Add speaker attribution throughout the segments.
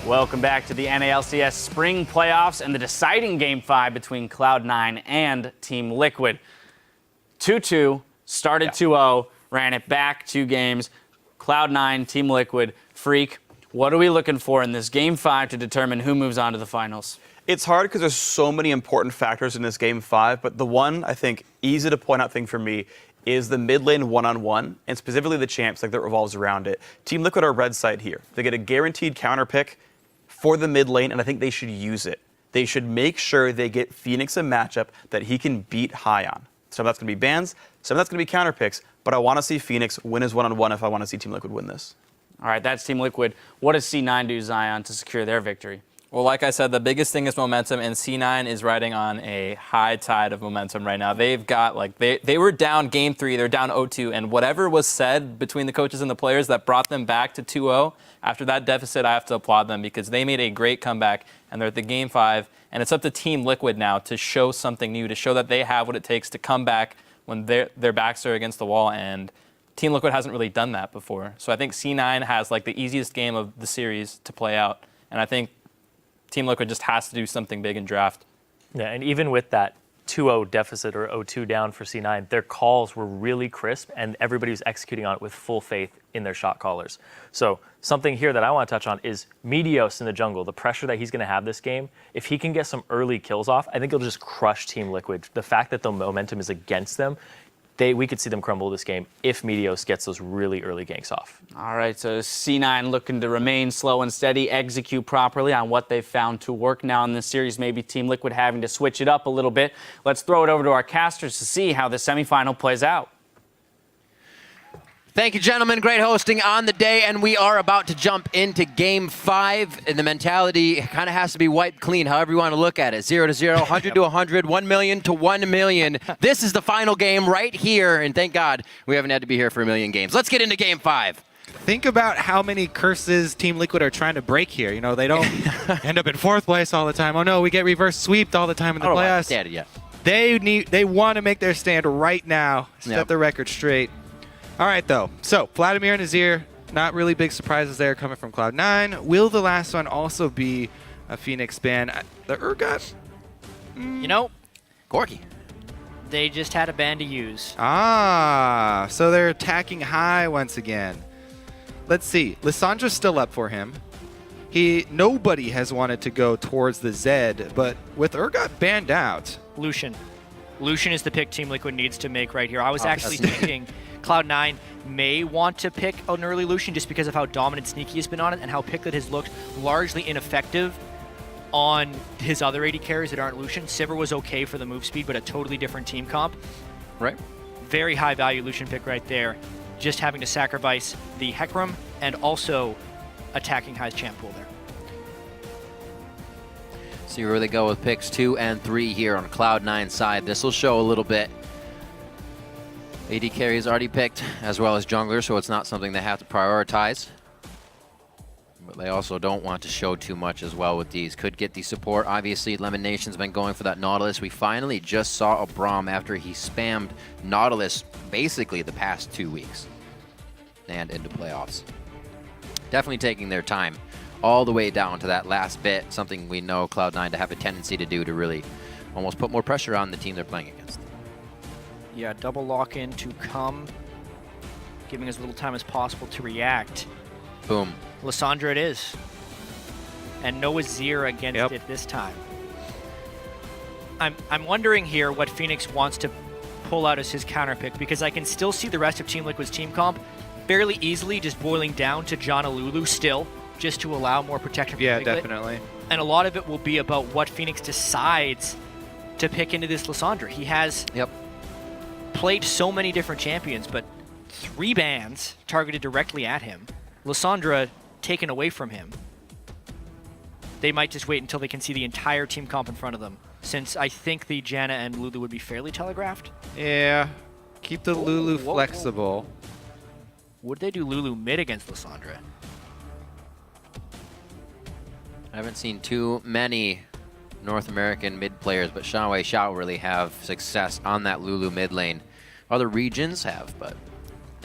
Speaker 1: Welcome back to the NALCS Spring Playoffs and the deciding Game 5 between Cloud9 and Team Liquid. 2-2, started 2-0, ran it back 2 games. Cloud9, Team Liquid, Freak. What are we looking for in this Game 5 to determine who moves on to the finals?
Speaker 2: It's hard because there's so many important factors in this Game 5, but the one, I think, easy to point out thing for me is the mid lane one-on-one, and specifically the champs that revolves around it. Team Liquid are red side here. They get a guaranteed counter pick for the mid lane, and I think they should use it. They should make sure they get Phoenix a matchup that he can beat high on. Some of that's going to be bans, some of that's going to be counter picks, but I want to see Phoenix win his one-on-one if I want to see Team Liquid win this.
Speaker 1: All right, that's Team Liquid. What does C9 do, Zion, to secure their victory?
Speaker 3: Well, like I said, the biggest thing is momentum, and C9 is riding on a high tide of momentum right now. They've got, they were down Game 3, they're down 0-2, and whatever was said between the coaches and the players that brought them back to 2-0, after that deficit, I have to applaud them because they made a great comeback, and they're at the Game 5, and it's up to Team Liquid now to show something new, to show that they have what it takes to come back when their backs are against the wall, and Team Liquid hasn't really done that before. So I think C9 has, the easiest game of the series to play out, and I think Team Liquid just has to do something big in draft.
Speaker 4: Yeah, and even with that 2-0 deficit or 0-2 down for C9, their calls were really crisp, and everybody was executing on it with full faith in their shot callers. So something here that I want to touch on is Meteos in the jungle, the pressure that he's going to have this game. If he can get some early kills off, I think he'll just crush Team Liquid. The fact that the momentum is against them, we could see them crumble this game if Meteos gets those really early ganks off.
Speaker 1: All right, so C9 looking to remain slow and steady, execute properly on what they've found to work now in this series. Maybe Team Liquid having to switch it up a little bit. Let's throw it over to our casters to see how the semifinal plays out.
Speaker 5: Thank you, gentlemen. Great hosting on the day, and we are about to jump into Game 5. And the mentality kind of has to be wiped clean, however you want to look at it. 0-0, 100 to 100, 1 million to 1 million. This is the final game right here, and thank God we haven't had to be here for a million games. Let's get into Game 5.
Speaker 6: Think about how many curses Team Liquid are trying to break here. You know, they don't end up in 4th place all the time. Oh no, we get reverse sweeped all the time in the playoffs. They want to make their stand right now, set the record straight. All right, though. So, Vladimir and Azir, not really big surprises there coming from Cloud9. Will the last one also be a Phoenix ban? The Urgot?
Speaker 7: You know,
Speaker 5: Gorky.
Speaker 7: They just had a ban to use.
Speaker 6: Ah, so they're attacking high once again. Let's see. Lissandra's still up for him. Nobody has wanted to go towards the Zed, but with Urgot banned out.
Speaker 7: Lucian. Lucian is the pick Team Liquid needs to make right here. I was actually thinking Cloud9 may want to pick an early Lucian just because of how dominant Sneaky has been on it and how Picklett has looked largely ineffective on his other AD carries that aren't Lucian. Sivir was okay for the move speed, but a totally different team comp.
Speaker 5: Right.
Speaker 7: Very high value Lucian pick right there. Just having to sacrifice the Hecarim and also attacking High's champ pool there.
Speaker 5: So you really go with picks 2 and 3 here on Cloud9 side. This will show a little bit. AD carry is already picked, as well as jungler, so it's not something they have to prioritize. But they also don't want to show too much as well with these. Could get the support. Obviously, Lemon Nation's been going for that Nautilus. We finally just saw a Braum after he spammed Nautilus basically the past 2 weeks and into playoffs. Definitely taking their time all the way down to that last bit, something we know Cloud9 to have a tendency to do to really almost put more pressure on the team they're playing against.
Speaker 7: Yeah, double lock-in to come, giving as little time as possible to react.
Speaker 5: Boom.
Speaker 7: Lissandra it is. And no Azir against it this time. I'm wondering here what Phoenix wants to pull out as his counter pick, because I can still see the rest of Team Liquid's team comp fairly easily just boiling down to John Lulu still, just to allow more protection for Picklett.
Speaker 6: Definitely.
Speaker 7: And a lot of it will be about what Phoenix decides to pick into this Lissandra. He has played so many different champions, but 3 bans targeted directly at him. Lissandra taken away from him. They might just wait until they can see the entire team comp in front of them, since I think the Janna and Lulu would be fairly telegraphed.
Speaker 6: Yeah. Keep the Lulu flexible.
Speaker 7: Would they do Lulu mid against Lissandra?
Speaker 5: I haven't seen too many North American mid players, but Xiao really have success on that Lulu mid lane. Other regions have, but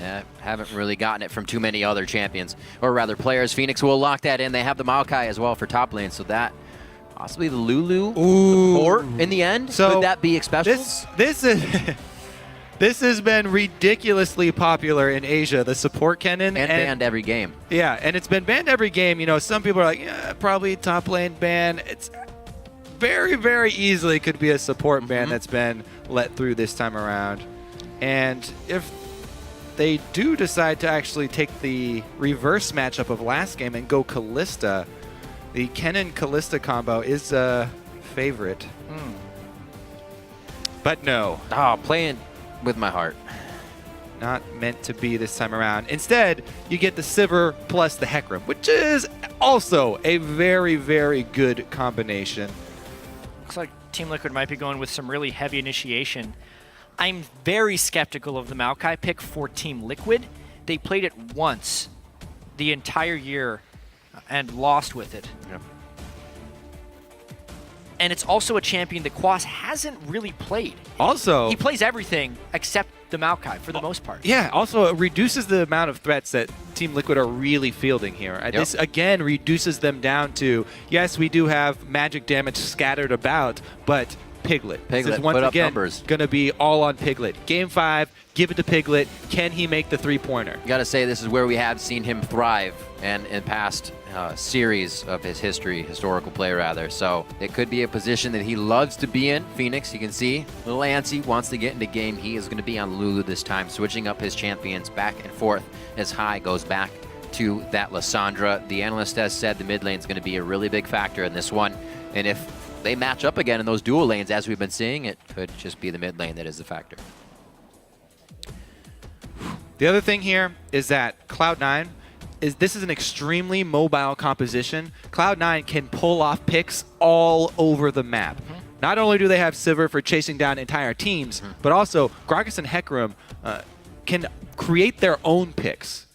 Speaker 5: Haven't really gotten it from too many other champions, or rather players. Phoenix will lock that in. They have the Maokai as well for top lane, so that possibly the Lulu support in the end.
Speaker 6: So
Speaker 5: could that be special?
Speaker 6: This is this has been ridiculously popular in Asia. The support Kennen
Speaker 5: and banned every game.
Speaker 6: Yeah, and it's been banned every game. You know, some people are like, yeah, probably top lane ban. It's very, very easily could be a support ban that's been let through this time around. And if they do decide to actually take the reverse matchup of last game and go Kalista, the Kennen-Kalista combo is a favorite. But no.
Speaker 5: Oh, playing with my heart.
Speaker 6: Not meant to be this time around. Instead, you get the Sivir plus the Hecarim, which is also a very, very good combination.
Speaker 7: Looks like Team Liquid might be going with some really heavy initiation. I'm very skeptical of the Maokai pick for Team Liquid. They played it once the entire year and lost with it.
Speaker 5: Yep.
Speaker 7: And it's also a champion that Quas hasn't really played.
Speaker 6: Also,
Speaker 7: He plays everything except the Maokai for the most part.
Speaker 6: yeah, also it reduces the amount of threats that Team Liquid are really fielding here. This, again, reduces them down to, yes, we do have magic damage scattered about, but Piglet. This is once
Speaker 5: put up
Speaker 6: again
Speaker 5: numbers.
Speaker 6: going to be all on Piglet. Game 5, give it to Piglet. Can he make the three-pointer?
Speaker 5: You got to say this is where we have seen him thrive, and in past series of his historical play rather. So it could be a position that he loves to be in. Phoenix, you can see, little antsy, wants to get into game. He is going to be on Lulu this time, switching up his champions back and forth as High goes back to that Lissandra. The analyst has said the mid lane is going to be a really big factor in this one, and if they match up again in those dual lanes, as we've been seeing, it could just be the mid lane that is the factor.
Speaker 6: The other thing here is that Cloud9 this is an extremely mobile composition. Cloud9 can pull off picks all over the map. Not only do they have Sivir for chasing down entire teams, but also Gragas and Hecarim can create their own picks.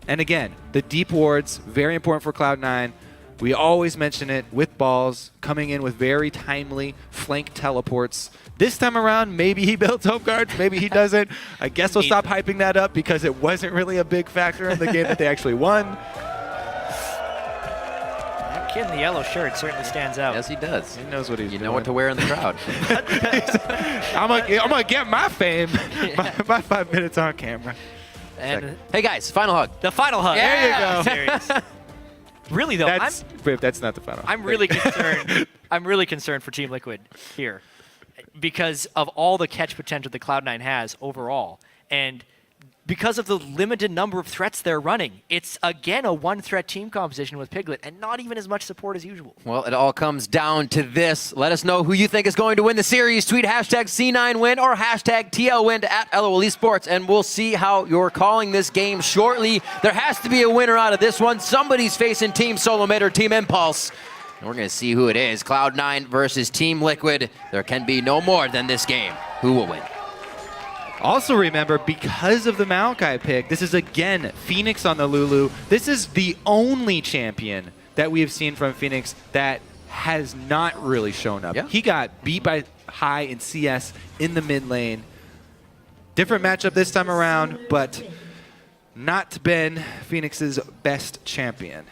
Speaker 6: And again, the deep wards, very important for Cloud9. We always mention it with balls, coming in with very timely flank teleports. This time around, maybe he builds home guards, maybe he doesn't. I guess we'll stop hyping that up because it wasn't really a big factor in the game that they actually won.
Speaker 7: That kid in the yellow shirt certainly stands out.
Speaker 5: Yes, he does.
Speaker 6: He knows what he's doing.
Speaker 5: You know what to wear in the crowd.
Speaker 6: I'm gonna get my fame, my 5 minutes on camera.
Speaker 7: And
Speaker 5: Hey guys, final hug.
Speaker 7: the final hug.
Speaker 6: There you go.
Speaker 7: Serious. Really though,
Speaker 6: That's not the final.
Speaker 7: I'm really concerned. I'm really concerned for Team Liquid here because of all the catch potential that Cloud9 has overall, and because of the limited number of threats they're running. It's again a one-threat team composition with Piglet, and not even as much support as usual.
Speaker 5: Well, it all comes down to this. Let us know who you think is going to win the series. Tweet hashtag C9win or hashtag TLWin at LOL Esports, and we'll see how you're calling this game shortly. There has to be a winner out of this one. Somebody's facing Team Solo Mid or Team Impulse. And we're going to see who it is. Cloud9 versus Team Liquid. There can be no more than this game. Who will win?
Speaker 6: Also remember, because of the Maokai pick, this is again Phoenix on the Lulu. This is the only champion that we have seen from Phoenix that has not really shown up.
Speaker 5: Yeah.
Speaker 6: He got beat by High in CS in the mid lane. Different matchup this time around, but not been Phoenix's best champion.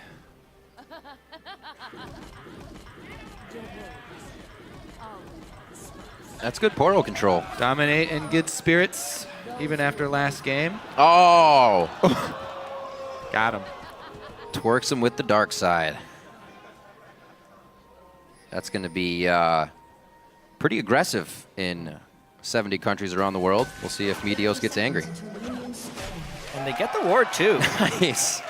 Speaker 5: That's good portal control.
Speaker 6: Dominate in good spirits, even after last game.
Speaker 5: Oh!
Speaker 6: Got him.
Speaker 5: Twerks him with the dark side. That's going to be pretty aggressive in 70 countries around the world. We'll see if Meteos gets angry.
Speaker 7: And they get the ward too.
Speaker 5: Nice.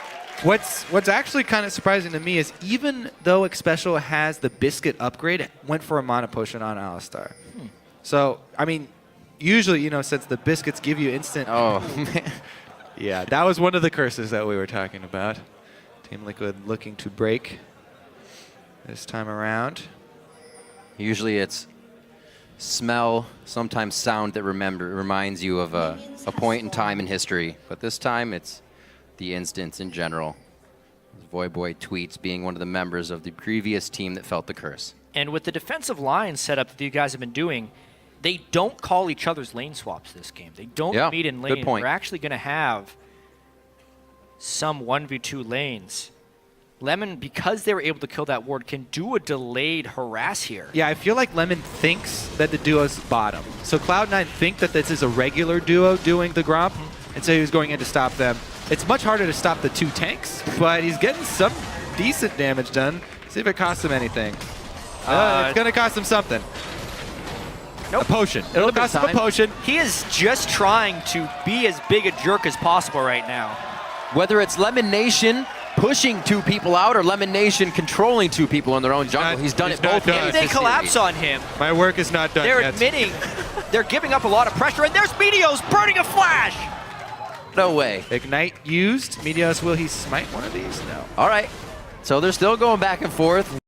Speaker 6: What's actually kind of surprising to me is even though Xpecial has the Biscuit upgrade, it went for a mana potion on Alistar. So, I mean, usually, you know, since the Biscuits give you instant...
Speaker 5: Oh, man.
Speaker 6: Yeah, that was one of the curses that we were talking about. Team Liquid looking to break this time around.
Speaker 5: Usually it's smell, sometimes sound that reminds you of a point in time in history. But this time it's the instance in general. Voyboy tweets being one of the members of the previous team that felt the curse.
Speaker 7: And with the defensive line setup that you guys have been doing, they don't call each other's lane swaps this game. They don't meet in lane.
Speaker 5: Good point.
Speaker 7: We're actually going to have some 1v2 lanes. Lemon, because they were able to kill that ward, can do a delayed harass here.
Speaker 6: Yeah, I feel like Lemon thinks that the duo's bottom. So Cloud9 think that this is a regular duo doing the Gromp, and so he was going in to stop them. It's much harder to stop the 2 tanks, but he's getting some decent damage done. See if it costs him anything. It's going to cost him something.
Speaker 7: Nope.
Speaker 6: A potion. It'll cost him a potion.
Speaker 7: He is just trying to be as big a jerk as possible right now.
Speaker 5: Whether it's Lemon Nation pushing 2 people out or Lemon Nation controlling 2 people in their own jungle, he's done it both
Speaker 6: done.
Speaker 5: games.
Speaker 7: They
Speaker 5: this
Speaker 7: collapse
Speaker 5: series.
Speaker 7: on him.
Speaker 6: My work is not done
Speaker 7: They're
Speaker 6: yet.
Speaker 7: admitting they're giving up a lot of pressure, and there's Meteos burning a flash!
Speaker 5: No way.
Speaker 6: Ignite used. Meteos, will he smite one of these? No.
Speaker 5: All right. So they're still going back and forth.